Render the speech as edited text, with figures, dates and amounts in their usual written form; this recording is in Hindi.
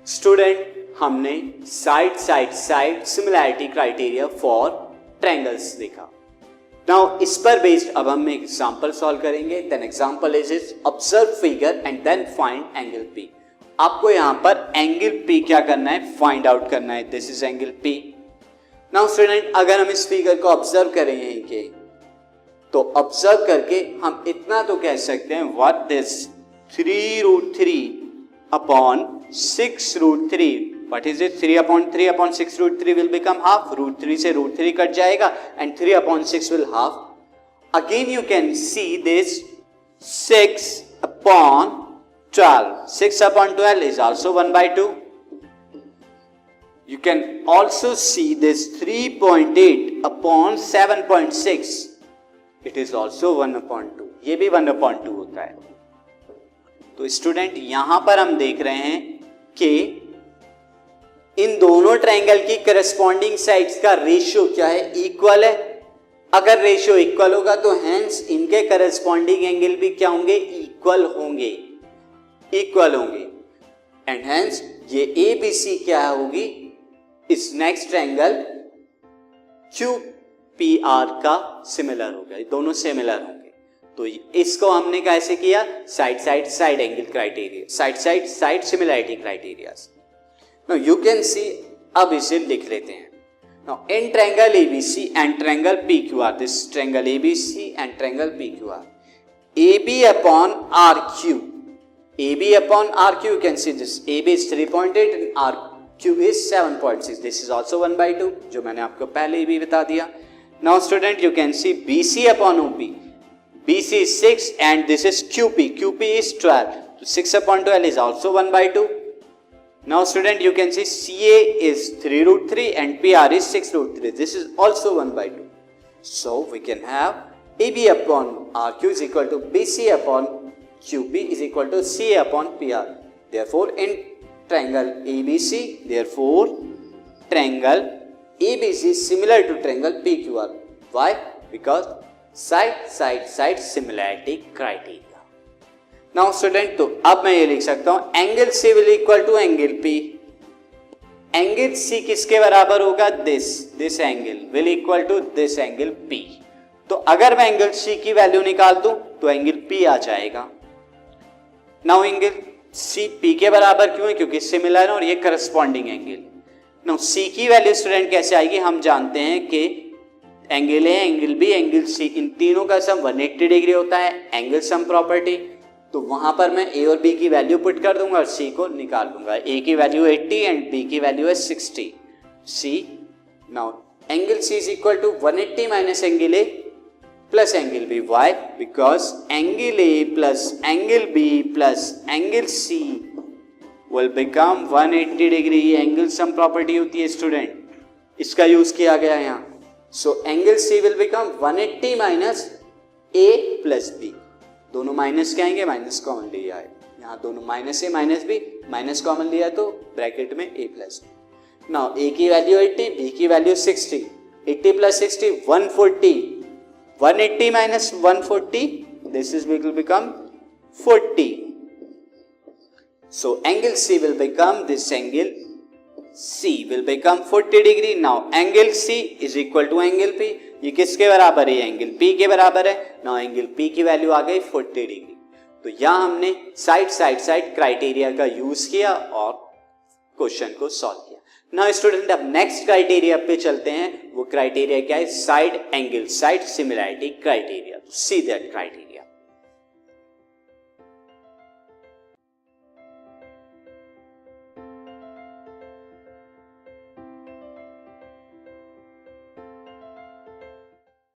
स्टूडेंट, हमने side side side similarity criteria for triangles देखा। नाउ इस पर बेस्ड अब हम एक एग्जांपल सॉल्व करेंगे। Then example is observe figure and then find angle P. आपको यहां पर एंगल पी क्या करना है, फाइंड आउट करना है। This is angle P. Now student, अगर हम इस फिगर को ऑब्जर्व करें के तो ऑब्जर्व करके हम इतना तो कह सकते हैं, what this 3√3 upon 6√3, what is it? 3/3 upon 6√3 will become half. √3 से √3 कट जाएगा and 3/6 will half. Again you can see this 6/12. 6/12 is also 1/2. You can also see this 3.8 upon 7.6. It is also 1/2. ये भी 1/2 होता है। तो स्टूडेंट यहां पर हम देख रहे हैं कि इन दोनों ट्रायंगल की करस्पॉन्डिंग साइड्स का रेशियो क्या है, इक्वल है। अगर रेशियो इक्वल होगा तो हेंस इनके करस्पॉन्डिंग एंगल भी क्या होंगे, इक्वल होंगे, इक्वल होंगे। एंड हेंस ये एबीसी क्या होगी, इस नेक्स्ट ट्रायंगल क्यूपीआर का सिमिलर होगा, दोनों सिमिलर होंगे। तो इसको हमने कैसे किया, side side side angle criteria, side side side similarity criteria. Now you can see, अब इसे लिख लेते हैं। Now in triangle ABC and triangle PQR, this triangle ABC and triangle PQR, AB upon RQ, AB upon RQ, you can see this AB is 3.8 and RQ is 7.6. This is also 1/2, जो मैंने आपको पहले भी बता दिया। Now student, you can see BC upon OP, BC is 6 and this is QP, QP is 12, so 6/12 is also 1/2. Now student, you can see CA is 3√3 and PR is 6√3. This is also 1/2. So we can have AB upon RQ is equal to BC upon QP is equal to CA upon PR. Therefore, in triangle ABC, therefore triangle ABC is similar to triangle PQR. Why? Because side side side similarity criteria. Now student, तो अब मैं ये लिख सकता हूं angle C will equal to angle P। Angle C किसके बराबर होगा, this angle will equal to this angle P। तो अगर मैं एंगल C की वैल्यू निकाल दूं तो एंगल P आ जाएगा। नाउ एंगल C P के बराबर क्यों है, क्योंकि सिमिलर है और ये करस्पॉन्डिंग एंगल। नाउ C की वैल्यू स्टूडेंट कैसे आएगी, हम जानते हैं कि angle A, angle B, angle C, इन तीनों का सम 180 डिग्री होता है, एंगल सम प्रॉपर्टी। तो वहां पर मैं ए और बी की वैल्यू पुट कर दूंगा और सी को निकाल दूंगा। ए की वैल्यू 80 एंड बी की वैल्यू है 60। C, now angle C is equal to 180 minus angle A plus angle B. Why? Because angle A plus angle B plus angle C will become 180 degree. Angle sum property होती है स्टूडेंट, इसका यूज किया गया यहाँ। So angle C will become 180 minus A plus B. दोनों माइनस क्या आएंगे, माइनस कॉमन लिया है, यहाँ दोनों minus A minus B, minus common लिया तो ब्रैकेट में A plus B. Now A की वैल्यू 80, बी की value 60, 80 plus 60 140, 180 minus 140, this is will become 40। So angle C will become, this angle C will become 40 degree. Now angle C is equal to angle P, ये किसके बराबर है, एंगल P के बराबर है। नाउ एंगल P की वैल्यू आ गई 40 डिग्री। तो यहां हमने साइड साइड साइड क्राइटेरिया का यूज किया और क्वेश्चन को सॉल्व किया। नाउ स्टूडेंट, अब नेक्स्ट क्राइटेरिया पे चलते हैं। वो क्राइटेरिया क्या है, side angle side similarity criteria. See that criteria.